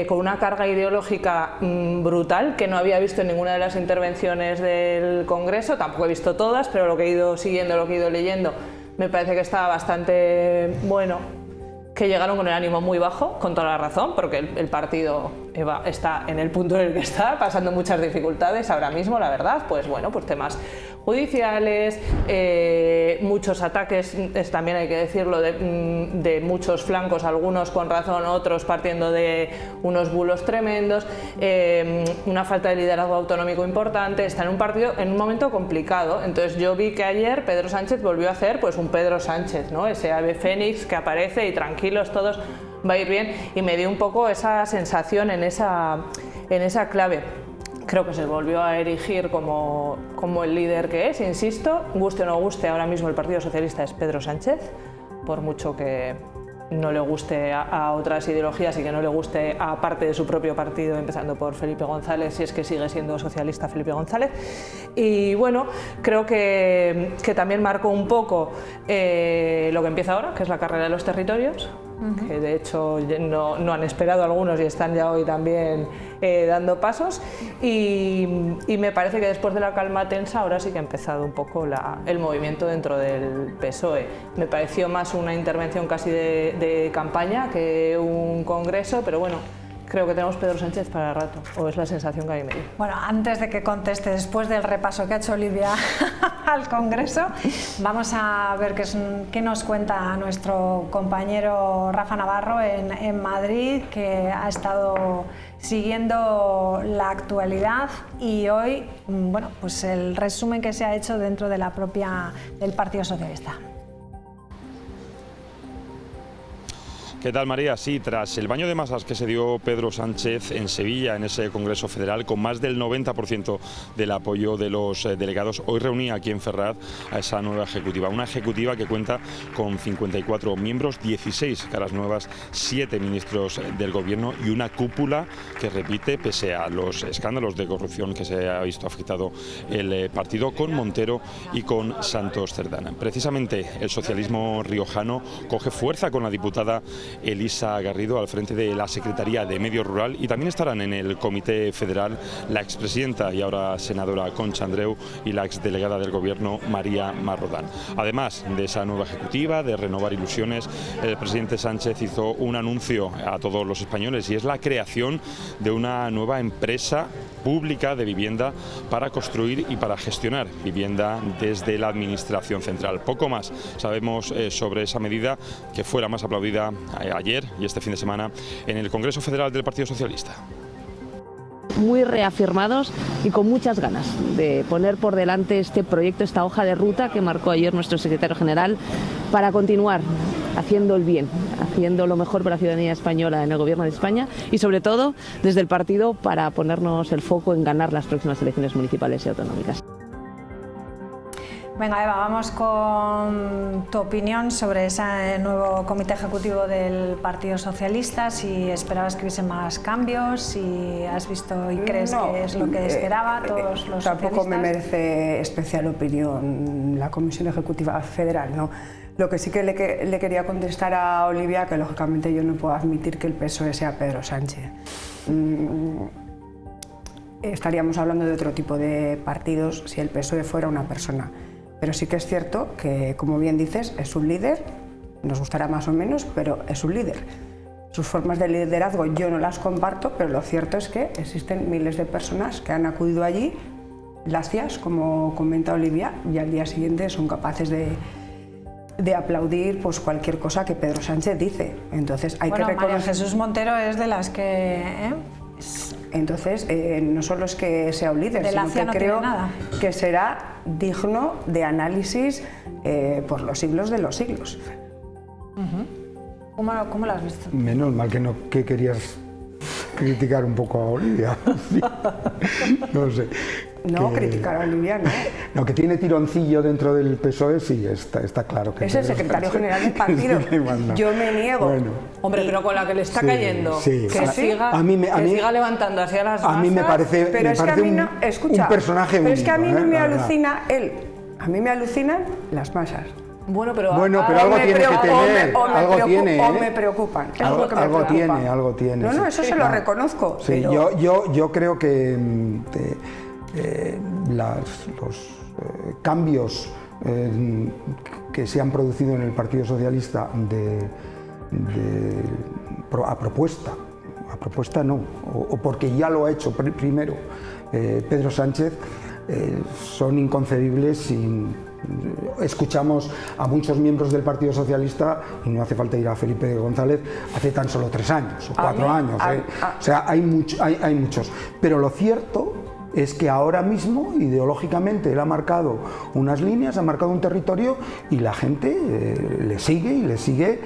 con una carga ideológica brutal que no había visto en ninguna de las intervenciones del Congreso. Tampoco he visto todas, pero lo que he ido siguiendo, lo que he ido leyendo, me parece que estaba bastante bueno. Que llegaron con el ánimo muy bajo, con toda la razón, porque el partido está en el punto en el que está, pasando muchas dificultades ahora mismo, la verdad, pues bueno, pues temas judiciales, muchos ataques, también hay que decirlo, de muchos flancos, algunos con razón, otros partiendo de unos bulos tremendos, una falta de liderazgo autonómico importante. Está en un partido en un momento complicado. Entonces yo vi que ayer Pedro Sánchez volvió a hacer pues un Pedro Sánchez, ¿no? Ese ave fénix que aparece y tranquilos todos, va a ir bien, y me dio un poco esa sensación en esa clave. Creo que se volvió a erigir como el líder que es, insisto, guste o no guste, ahora mismo el Partido Socialista es Pedro Sánchez, por mucho que no le guste a otras ideologías y que no le guste a parte de su propio partido, empezando por Felipe González, si es que sigue siendo socialista Felipe González. Y bueno, creo que también marcó un poco lo que empieza ahora, que es la carrera de los territorios, que de hecho no han esperado algunos y están ya hoy también dando pasos, y me parece que después de la calma tensa ahora sí que ha empezado un poco el movimiento dentro del PSOE. Me pareció más una intervención casi de campaña que un congreso, pero bueno, creo que tenemos Pedro Sánchez para rato, o es la sensación que a mí me dio. Bueno, antes de que conteste, después del repaso que ha hecho Olivia al Congreso, vamos a ver qué nos cuenta nuestro compañero Rafa Navarro en Madrid, que ha estado siguiendo la actualidad, y hoy, bueno, pues el resumen que se ha hecho dentro de del Partido Socialista. ¿Qué tal, María? Sí, tras el baño de masas que se dio Pedro Sánchez en Sevilla, en ese Congreso Federal, con más del 90% del apoyo de los delegados, hoy reunía aquí en Ferraz a esa nueva ejecutiva. Una ejecutiva que cuenta con 54 miembros, 16 caras nuevas, 7 ministros del Gobierno y una cúpula que repite, pese a los escándalos de corrupción que se ha visto afectado el partido, con Montero y con Santos Cerdán. Precisamente el socialismo riojano coge fuerza con la diputada Elisa Garrido al frente de la Secretaría de Medio Rural, y también estarán en el Comité Federal la expresidenta y ahora senadora Concha Andreu y la exdelegada del Gobierno María Marrodán. Además de esa nueva ejecutiva, de renovar ilusiones, el presidente Sánchez hizo un anuncio a todos los españoles, y es la creación de una nueva empresa pública de vivienda para construir y para gestionar vivienda desde la Administración Central. Poco más sabemos sobre esa medida, que fue la más aplaudida ayer y este fin de semana en el Congreso Federal del Partido Socialista. Muy reafirmados y con muchas ganas de poner por delante este proyecto, esta hoja de ruta que marcó ayer nuestro secretario general, para continuar haciendo el bien, haciendo lo mejor para la ciudadanía española en el Gobierno de España, y sobre todo desde el partido para ponernos el foco en ganar las próximas elecciones municipales y autonómicas. Venga, Eva, vamos con tu opinión sobre ese nuevo comité ejecutivo del Partido Socialista. Si esperabas que hubiese más cambios, si has visto y crees que es lo que esperaba todos los tampoco socialistas. me merece especial opinión la Comisión Ejecutiva Federal, ¿no? Lo que sí que le quería contestar a Olivia, que lógicamente yo no puedo admitir que el PSOE sea Pedro Sánchez. Estaríamos hablando de otro tipo de partidos si el PSOE fuera una persona. Pero sí que es cierto que, como bien dices, es un líder, nos gustará más o menos, pero es un líder. Sus formas de liderazgo yo no las comparto, pero lo cierto es que existen miles de personas que han acudido allí, lacias, como comenta Olivia, y al día siguiente son capaces de aplaudir pues cualquier cosa que Pedro Sánchez dice. Entonces hay que reconocer... María Jesús Montero es de las que... Entonces, no solo es que sea un líder, sino que creo que será digno de análisis por los siglos de los siglos. ¿Cómo lo has visto? Menos mal que querías criticar un poco a Olivia. Sí. No sé. No, criticar a Olivia, no. Lo que tiene tironcillo dentro del PSOE, sí, está claro. Que es el secretario general del partido. Yo me niego. Bueno. Hombre, pero con la que le está cayendo, sí, que siga levantando hacia las masas. A mí me parece, pero es que a mí no, escucha, un personaje único. Pero es que a mí no me alucina él, a mí me alucinan las masas. Bueno, pero algo tiene que tener, algo tiene, o me preocupan. Algo tiene. No, eso se lo reconozco. Sí, pero... yo creo que los cambios que se han producido en el Partido Socialista a propuesta no, o porque ya lo ha hecho primero Pedro Sánchez, son inconcebibles. Escuchamos a muchos miembros del Partido Socialista, y no hace falta ir a Felipe González, hace tan solo 3 años o 4 años. O sea, hay muchos. Pero lo cierto es que ahora mismo, ideológicamente, él ha marcado unas líneas, ha marcado un territorio, y la gente le sigue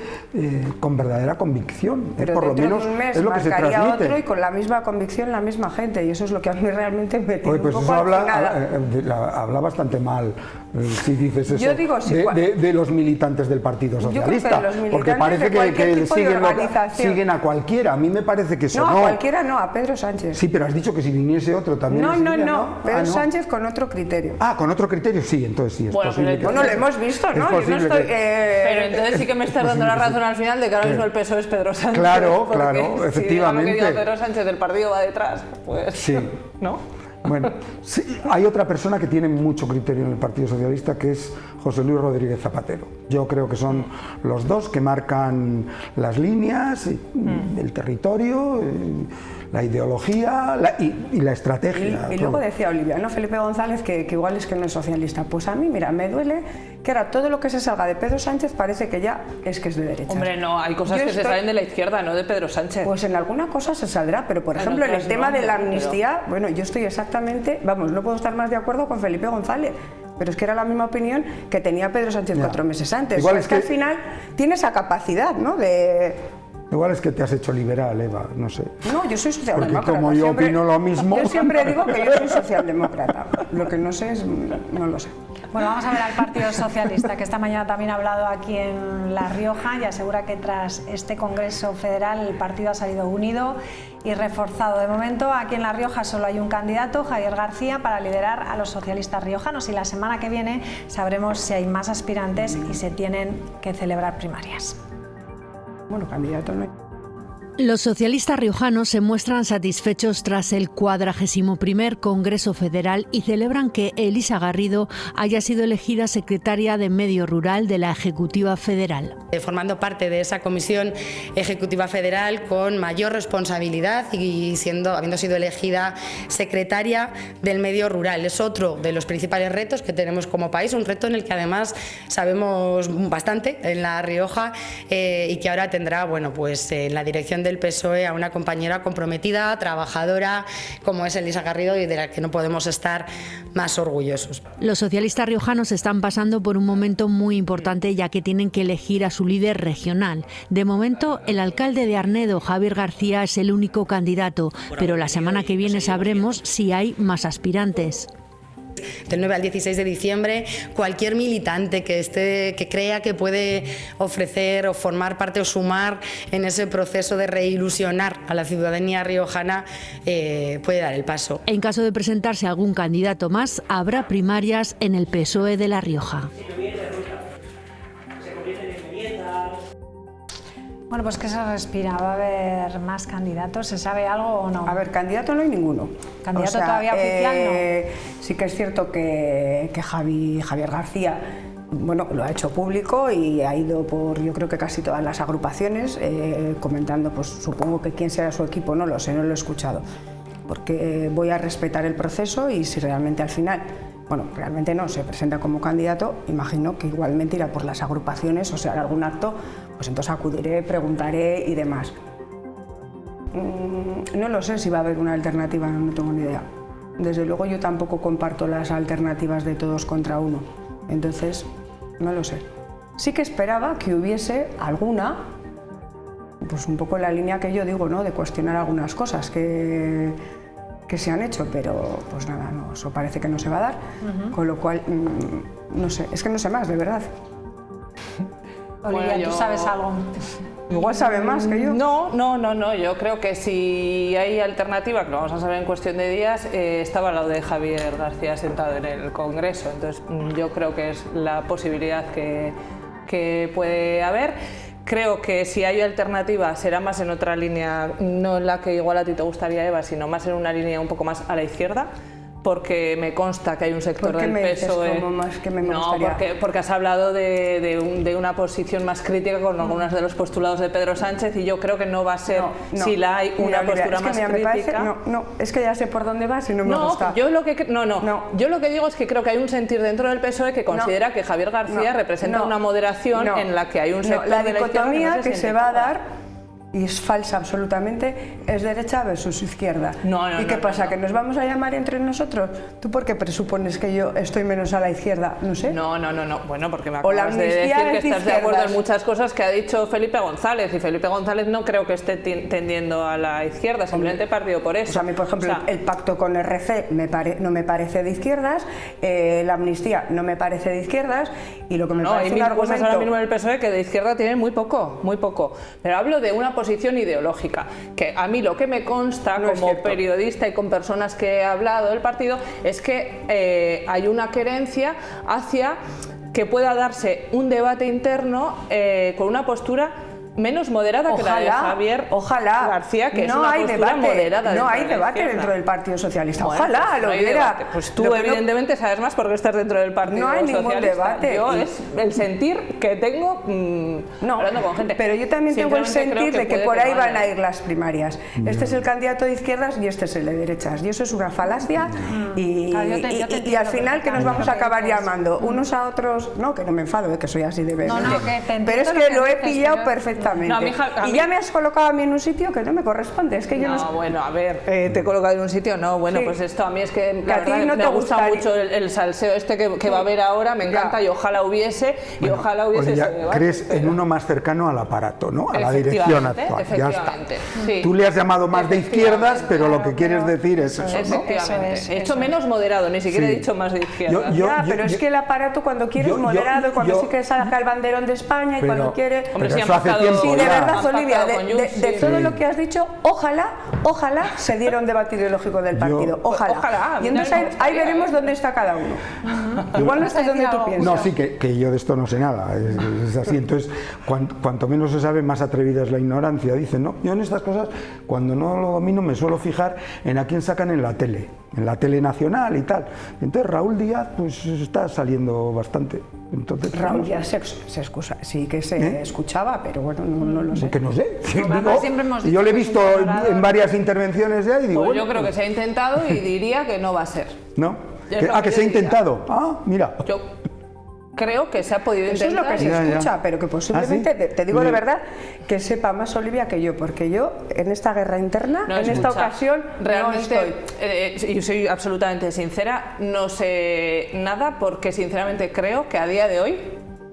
con verdadera convicción. Pero por lo menos es lo que se transmite. Otro, y con la misma convicción la misma gente, y eso es lo que a mí realmente me tiene pues un poco habla bastante mal, si dices eso, yo digo, de los militantes del Partido Socialista, porque parece que siguen a cualquiera. A mí me parece que eso no. A cualquiera no, a Pedro Sánchez. Sí, pero has dicho que si viniese otro también. No. Pedro Sánchez con otro criterio. Con otro criterio, sí, entonces sí es posible. Lo hemos visto, ¿no? Yo no estoy, pero entonces sí que me estás dando la razón al final de que ahora mismo el PSOE es Pedro Sánchez. Claro, efectivamente. Si lo que diga Pedro Sánchez del partido va detrás, pues... Sí. ¿No? Bueno, sí, hay otra persona que tiene mucho criterio en el Partido Socialista, que es José Luis Rodríguez Zapatero. Yo creo que son los dos que marcan las líneas, el territorio, la ideología y la estrategia. Y luego decía Olivia, ¿no? Felipe González, que igual es que no es socialista. Pues a mí, mira, me duele que ahora todo lo que se salga de Pedro Sánchez parece que ya es que es de derecha. Hombre, no, hay cosas que se salen de la izquierda, no de Pedro Sánchez. Pues en alguna cosa se saldrá, pero por ejemplo en el tema de la amnistía, bueno, yo estoy exactamente, no puedo estar más de acuerdo con Felipe González. Pero es que era la misma opinión que tenía Pedro Sánchez 4 meses antes. Igual es que al final tiene esa capacidad, ¿no? Igual es que te has hecho liberal, Eva, no sé. No, yo soy socialdemócrata. Porque como yo opino lo mismo... Yo siempre digo que yo soy socialdemócrata. Lo que no sé no lo sé. Bueno, vamos a ver al Partido Socialista, que esta mañana también ha hablado aquí en La Rioja y asegura que tras este Congreso Federal el partido ha salido unido y reforzado. De momento, aquí en La Rioja solo hay un candidato, Javier García, para liderar a los socialistas riojanos, y la semana que viene sabremos si hay más aspirantes y se tienen que celebrar primarias. Bueno, candidato no hay. Los socialistas riojanos se muestran satisfechos tras el 41º Congreso Federal y celebran que Elisa Garrido haya sido elegida secretaria de Medio Rural de la Ejecutiva Federal. Formando parte de esa Comisión Ejecutiva Federal con mayor responsabilidad y habiendo sido elegida secretaria del Medio Rural. Es otro de los principales retos que tenemos como país, un reto en el que además sabemos bastante en La Rioja y que ahora tendrá, bueno, pues en la dirección del PSOE a una compañera comprometida, trabajadora, como es Elisa Garrido y de la que no podemos estar más orgullosos. Los socialistas riojanos están pasando por un momento muy importante ya que tienen que elegir a su líder regional. De momento, el alcalde de Arnedo, Javier García, es el único candidato, pero la semana que viene sabremos si hay más aspirantes. Del 9 al 16 de diciembre, cualquier militante que crea que puede ofrecer o formar parte o sumar en ese proceso de reilusionar a la ciudadanía riojana puede dar el paso. En caso de presentarse algún candidato más, habrá primarias en el PSOE de La Rioja. Bueno, pues ¿qué se respira? ¿Va a haber más candidatos? ¿Se sabe algo o no? A ver, candidato no hay ninguno. ¿Candidato todavía oficial no? Sí que es cierto que Javier García, bueno, lo ha hecho público y ha ido por, yo creo que casi todas las agrupaciones, comentando, pues supongo que quién será su equipo, no lo sé, no lo he escuchado. Porque voy a respetar el proceso y si realmente al final, bueno, realmente no, se presenta como candidato, imagino que igualmente irá por las agrupaciones o sea, hará algún acto, pues entonces acudiré, preguntaré y demás. No lo sé si va a haber una alternativa, no tengo ni idea. Desde luego yo tampoco comparto las alternativas de todos contra uno, entonces no lo sé. Sí que esperaba que hubiese alguna, pues un poco en la línea que yo digo, ¿no? De cuestionar algunas cosas que se han hecho, pero pues nada, no, eso parece que no se va a dar, con lo cual, no sé, es que no sé más, de verdad. Olivia, ¿tú sabes algo? Igual sabe más que yo. No, yo creo que si hay alternativa, que lo vamos a saber en cuestión de días, estaba al lado de Javier García sentado en el Congreso, entonces yo creo que es la posibilidad que puede haber. Creo que si hay alternativa será más en otra línea, no en la que igual a ti te gustaría, Eva, sino más en una línea un poco más a la izquierda, porque me consta que hay un sector del PSOE... porque has hablado de una posición más crítica con algunos de los postulados de Pedro Sánchez y yo creo que no va a ser, si la hay, una postura más crítica... Es que ya sé por dónde vas y no me gusta. Yo lo que digo es que creo que hay un sentir dentro del PSOE que considera que Javier García representa una moderación en la que hay un sector la de la izquierda dicotomía que se va a dar, y es falsa absolutamente, es derecha versus izquierda. ¿Y qué pasa? ¿Que nos vamos a llamar entre nosotros? ¿Tú por qué presupones que yo estoy menos a la izquierda? No sé. No. Bueno, porque me acabas de decir que estás de acuerdo en muchas cosas que ha dicho Felipe González, y Felipe González no creo que esté tendiendo a la izquierda, simplemente partido por eso. Pues a mí, por ejemplo, el pacto con RC no me parece de izquierdas, la amnistía no me parece de izquierdas, y lo que me parece un argumento... Hay ahora mismo en el PSOE que de izquierda tiene muy poco. Pero hablo de una posición ideológica, que a mí lo que me consta como periodista y con personas que he hablado del partido es que hay una querencia hacia que pueda darse un debate interno con una postura menos moderada que la de Javier García, que es una postura moderada. No hay debate dentro del Partido Socialista. Ojalá lo hubiera. Pues tú evidentemente sabes más porque estás dentro del Partido Socialista. No hay ningún debate. Yo es el sentir que tengo hablando con gente. Pero yo también tengo el sentir de que por ahí van a ir las primarias. Este es el candidato de izquierdas y este es el de derechas. Y eso es una falacia y al final que nos vamos a acabar llamando unos a otros. No, que no me enfado, que soy así de verdad. Pero es que lo he pillado perfectamente. Y ya me has colocado a mí en un sitio que no me corresponde. Es que yo bueno, a ver, te he colocado en un sitio, pues esto a mí es que la verdad me gusta mucho el salseo este que va a haber ahora, me encanta y ojalá hubiese, crees en uno más cercano al aparato, ¿no? A la dirección actual. Efectivamente. Sí. Tú le has llamado más de izquierdas, pero lo que quieres decir es eso, ¿no? Efectivamente. He hecho menos moderado, ni siquiera he dicho más de izquierdas. Pero es que el aparato cuando quiere es moderado, cuando sí que saca el banderón de España y cuando quiere... Hombre, sí, han pasado tiempo. Sí, de ya. verdad, Olivia, de todo lo que has dicho, ojalá se diera un debate ideológico del partido. Ojalá. Y entonces ahí veremos dónde está cada uno. Igual no está donde tú piensas. No, sí, que yo de esto no sé nada. Es así. Entonces, cuanto menos se sabe, más atrevida es la ignorancia. Dicen, no, yo en estas cosas, cuando no lo domino, me suelo fijar en a quién sacan en la tele nacional y tal. Entonces, Raúl Díaz, pues está saliendo bastante. Entonces, Raúl Díaz se excusa, sí que se escuchaba, pero bueno, no lo sé. Que no sé. Digo, yo le he visto en varias intervenciones ya y digo, pues yo creo que se ha intentado y diría que no va a ser. ¿No? Que se ha intentado. Mira. Yo creo que se ha podido intentar. Eso es lo que se escucha, pero que posiblemente, te digo de verdad, que sepa más Olivia que yo, porque yo en esta guerra interna, esta ocasión, realmente, y soy absolutamente sincera, no sé nada porque sinceramente creo que a día de hoy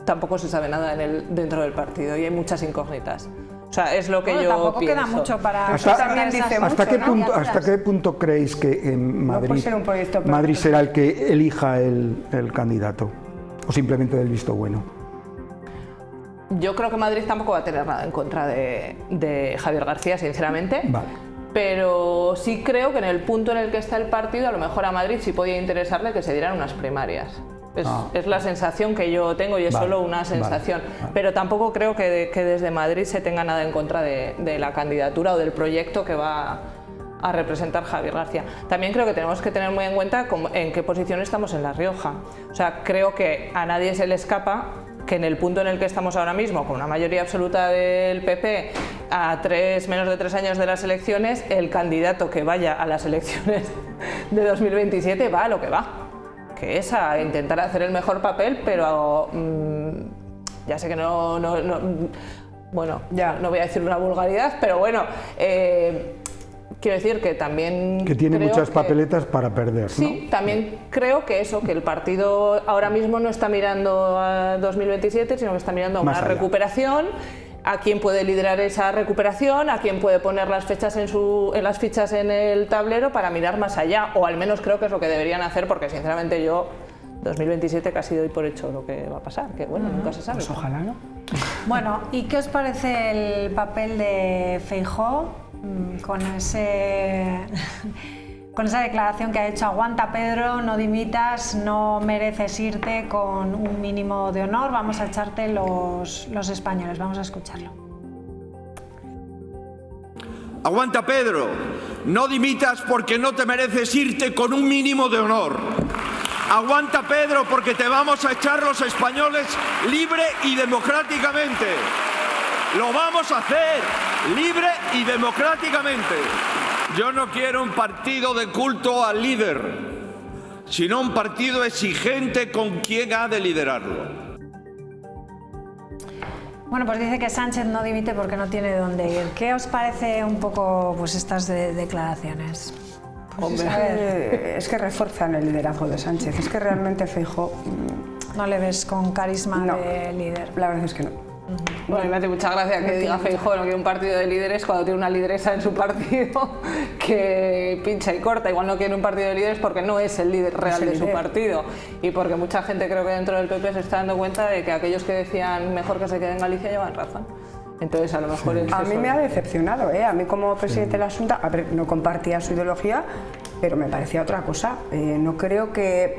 tampoco se sabe nada dentro del partido y hay muchas incógnitas. O sea, es lo que yo tampoco pienso. Queda mucho para... ¿Hasta qué punto creéis que en Madrid será el que elija el candidato? ¿O simplemente del visto bueno? Yo creo que Madrid tampoco va a tener nada en contra de Javier García, sinceramente. Vale. Pero sí creo que en el punto en el que está el partido, a lo mejor a Madrid sí podía interesarle que se dieran unas primarias. Es la sensación que yo tengo y es solo una sensación. Pero tampoco creo que desde Madrid se tenga nada en contra de la candidatura o del proyecto que va a representar Javier García. También creo que tenemos que tener muy en cuenta en qué posición estamos en La Rioja. O sea, creo que a nadie se le escapa que en el punto en el que estamos ahora mismo, con una mayoría absoluta del PP, a menos de 3 años de las elecciones, el candidato que vaya a las elecciones de 2027 va a lo que va, que es a intentar hacer el mejor papel, pero ya sé que bueno, ya no voy a decir una vulgaridad, pero bueno, quiero decir que también... Que tiene muchas papeletas para perder, ¿no? Sí, también creo que el partido ahora mismo no está mirando a 2027, sino que está mirando a una recuperación, a quién puede liderar esa recuperación, a quién puede poner las fechas las fichas en el tablero para mirar más allá, o al menos creo que es lo que deberían hacer, porque sinceramente yo 2027 casi doy por hecho lo que va a pasar, que bueno, nunca se sabe. Pues ojalá, ¿no? Bueno, ¿y qué os parece el papel de Feijóo con esa declaración que ha hecho? Aguanta, Pedro, no dimitas, no mereces irte, con un mínimo de honor vamos a echarte los españoles. Vamos a escucharlo. Aguanta, Pedro, no dimitas porque no te mereces irte, con un mínimo de honor. Aguanta, Pedro, porque te vamos a echar los españoles libre y democráticamente. Lo vamos a hacer libre y democráticamente. Yo no quiero un partido de culto al líder, sino un partido exigente con quien ha de liderarlo. Bueno, pues dice que Sánchez no dimite porque no tiene dónde ir. ¿Qué os parece un poco pues estas declaraciones? Pues es que refuerzan el liderazgo de Sánchez. Es que realmente Feijóo... ¿No le ves con carisma de líder? La verdad es que no. Bueno, me hace mucha gracia que diga Feijóo no quiere un partido de líderes cuando tiene una lideresa en su partido que pincha y corta. Igual no quiere un partido de líderes porque no es el líder real de su partido, y porque mucha gente creo que dentro del PP se está dando cuenta de que aquellos que decían mejor que se quede en Galicia llevan razón. Entonces a lo mejor es a mí me ha decepcionado, a mí como presidente de la Junta, a ver, no compartía su ideología, pero me parecía otra cosa. No creo que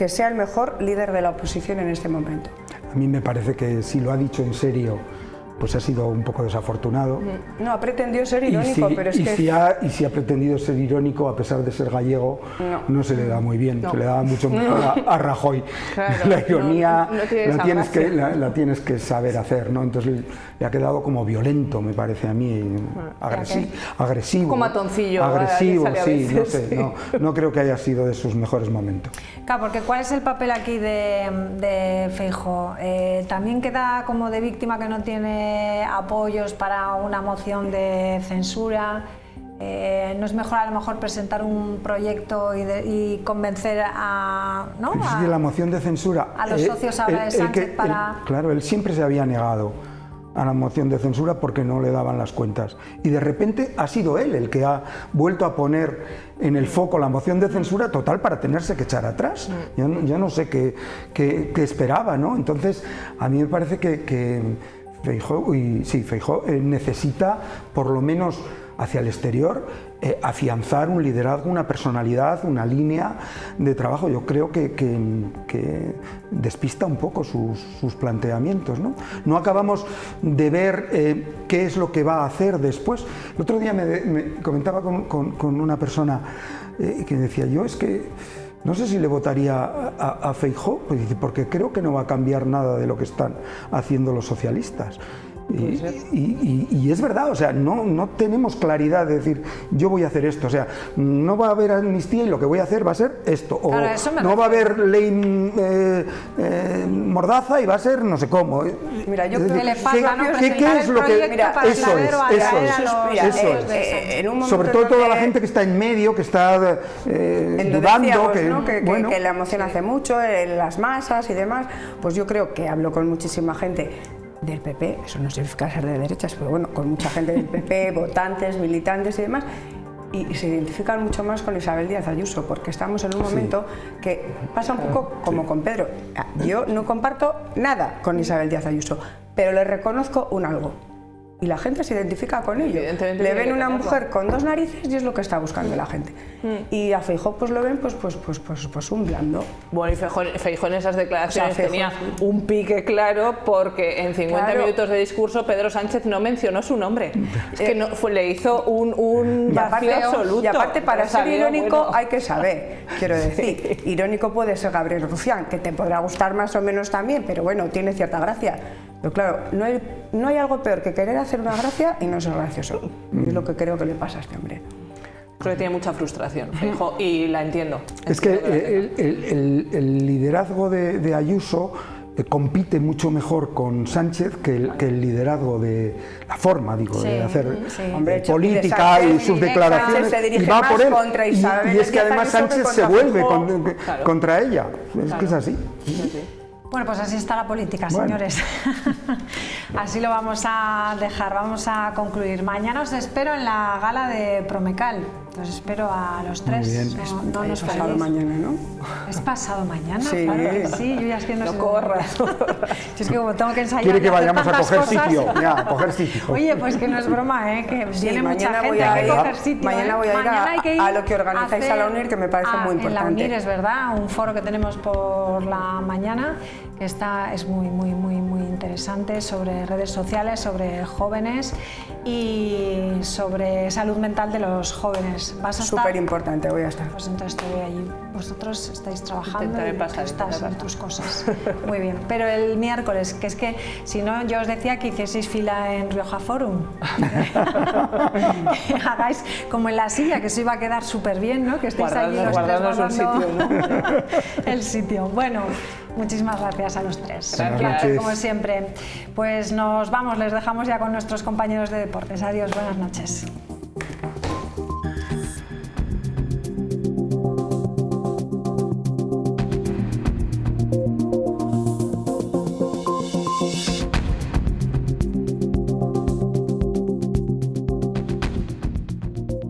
sea el mejor líder de la oposición en este momento. A mí me parece que si lo ha dicho en serio, pues ha sido un poco desafortunado. No, ha pretendido ser irónico, pero es que... Si ha pretendido ser irónico, a pesar de ser gallego, no se le da muy bien, se le daba mucho mejor a Rajoy. Claro, la ironía la tienes que saber hacer, ¿no? Entonces le ha quedado como violento, me parece a mí, agresivo. Como matoncillo. Agresivo, sí, no sé, no creo que haya sido de sus mejores momentos. Claro, porque ¿cuál es el papel aquí de Feijóo? También queda como de víctima que no tiene apoyos para una moción de censura. ¿No es mejor a lo mejor presentar un proyecto y convencer a la moción de censura a los socios ahora de Sánchez para...? Claro, él siempre se había negado a la moción de censura porque no le daban las cuentas, y de repente ha sido él el que ha vuelto a poner en el foco la moción de censura, total, para tenerse que echar atrás. Yo no sé qué esperaba, ¿no? Entonces a mí me parece que Feijóo necesita, por lo menos hacia el exterior, afianzar un liderazgo, una personalidad, una línea de trabajo. Yo creo que despista un poco sus planteamientos, ¿no? No acabamos de ver qué es lo que va a hacer después. El otro día me comentaba con una persona que decía, yo es que no sé si le votaría a Feijóo, porque creo que no va a cambiar nada de lo que están haciendo los socialistas. Y es verdad, o sea, no tenemos claridad de decir yo voy a hacer esto, o sea, no va a haber amnistía y lo que voy a hacer va a ser esto, o claro, no va a haber ley mordaza y va a ser no sé cómo. Mira, yo creo que le falta, ¿no? ¿Qué es lo que...? Mira, eso es. Sobre todo toda la gente que está en medio, que está dudando, que la emoción hace mucho, las masas y demás, pues yo creo que hablo con muchísima gente del PP, eso no significa ser de derechas, pero bueno, con mucha gente del PP, votantes, militantes y demás, y se identifican mucho más con Isabel Díaz Ayuso, porque estamos en un momento que pasa un poco como con Pedro. Yo no comparto nada con Isabel Díaz Ayuso, pero le reconozco un algo. Y la gente se identifica con ello. Le ven una mujer con dos narices y es lo que está buscando la gente. Y a Feijóo pues lo ven pues un blando. Bueno, y Feijóo en esas declaraciones tenía un pique claro, porque en 50 minutos de discurso Pedro Sánchez no mencionó su nombre. Es que le hizo un vacío absoluto. Y aparte, para ser irónico hay que saber, quiero decir, irónico puede ser Gabriel Rufián, que te podrá gustar más o menos también, pero bueno, tiene cierta gracia. Pero claro, no hay algo peor que querer hacer una gracia y no ser gracioso. Es lo que creo que le pasa a este hombre. Creo que tiene mucha frustración, Feijóo, y la entiendo. Es que el liderazgo de Ayuso compite mucho mejor con Sánchez que el liderazgo de la forma, digo, de hacer política y sus declaraciones, y va por él. Y es que además Sánchez se vuelve contra ella. Es que es así. Bueno, pues así está la política, señores. Así lo vamos a dejar, vamos a concluir. Mañana os espero en la gala de Promecal. Os espero a los tres. No nos pasado mañana, ¿no? ¿Es pasado mañana? Sí, claro que sí, yo ya es que no sé. Corras. Yo es que como tengo que ensayar. Quiere que vayamos a coger sitio. Ya, a coger sitio. Oye, pues que no es broma, que viene mucha gente a que coger sitio. Mañana voy a ir a lo que organizáis a la UNIR, que me parece muy importante. En la UNIR, es verdad, un foro que tenemos por la mañana, que es muy interesante, sobre redes sociales, sobre jóvenes y sobre salud mental de los jóvenes. ¿Vas a estar? Súper importante, voy a estar. Pues entonces te voy allí. Vosotros estáis trabajando y tú estás en tus cosas. Muy bien. Pero el miércoles, que es que si no, yo os decía que hicieseis fila en Rioja Forum. Hagáis como en la silla, que se iba a quedar súper bien, ¿no? Que estéis allí los tres guardando el sitio. Bueno, muchísimas gracias a los tres. Gracias. Como siempre. Pues nos vamos, les dejamos ya con nuestros compañeros de deportes. Adiós, buenas noches.